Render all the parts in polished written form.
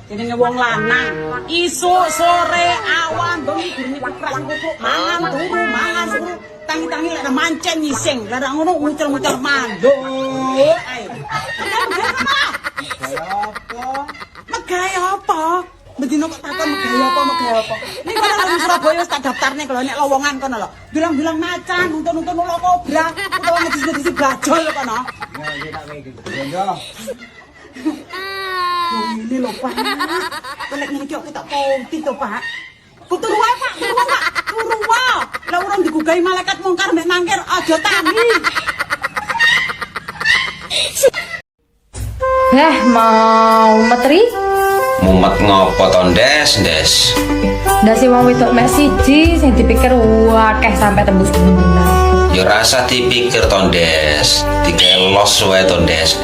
Jenenge wong lanang, isuk sore awan bengi gurine kukruk mangan turu, tangi-tangi lek mancen nyising, lek ngono ngucel-ngucel manduk ae. Megawe apa? Bedino kok takon megawe apa? Ning kono nang Surabaya wis tak daftarne kalau nek lowongan kono lho. Bilang-bilang macan, nuntun-nuntun ulo kobra, utawa ngedis-ngedisi bajol kono. Ya iki tak kei iki. Ini lho Pak. Lek ngene iki aku tak putih to Pak. Turu wae Pak, turu wae. Lah urung digugahi malaikat mungkar mek nangkir aja tangi. Mau metri? Mumet ngopo to, Ndes? Ndak sih wong wedok mek siji sing dipikir akeh sampai tembus bulan. Ya rasa dipikir to, Ndes. Dikelos wae to, Ndes.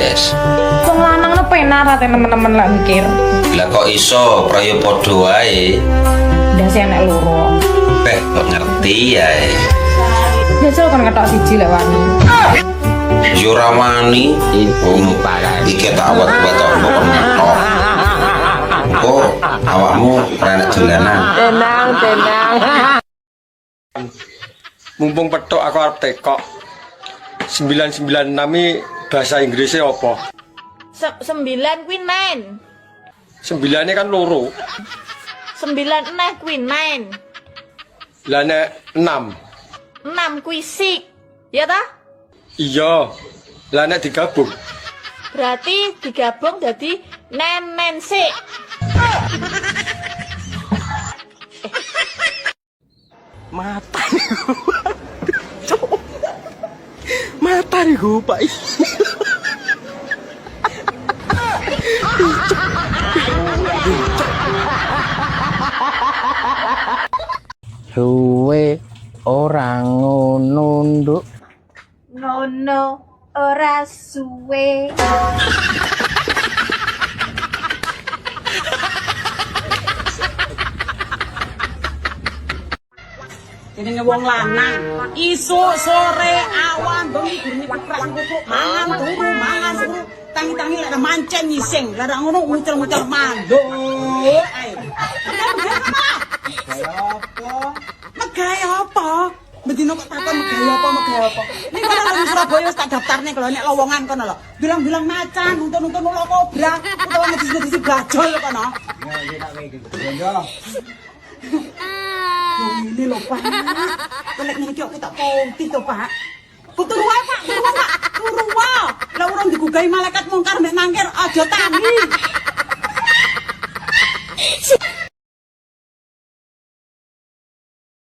Wong lanang ne penak ra temen-temen lak mikir. Lah kok iso praya padha wae? Ndak sih enek loro. Kok ngerti ya. Nyesel kan ketok siji lek wani. Yo ora wani. Iki tak awet-awet kok ngetok. Kok awakmu ora enak dolanan? Tenang. Mumpung petok aku arep tekok. 996 bahasa Inggrisnya apa? 9 Queen Man. 9-nya kan loro. 9 Queen Man. Lah nek 6. 6 kuisik. Ya ta? Iya. Lah nek digabung. Berarti digabung jadi nemensik. Mata mata nih gue Pak. Suwe orang nunduk. Ngono ora suwe. Jenenge wong lanang, isuk sore awan bengi gurine kukruk mangan turu, tangi-tangi lek mancen nyising, lek ngono ngucel-ngucel manduk ae. Megawe apa? Bedino kok takon megawe apa? Ning kono nang Surabaya wis tak daftarne kalau nek lowongan kono lho. Bilang-bilang macan, nuntun-nuntun ulo kobra, utawa ngedis-ngedisi bajol kono. Ya iki tak kei iki. Ini lho Pak. Lek ngene iki aku tak putih to Pak. Turu wae Pak, turu wae. Lah urung digugahi malaikat mungkar mek nangkir aja tangi.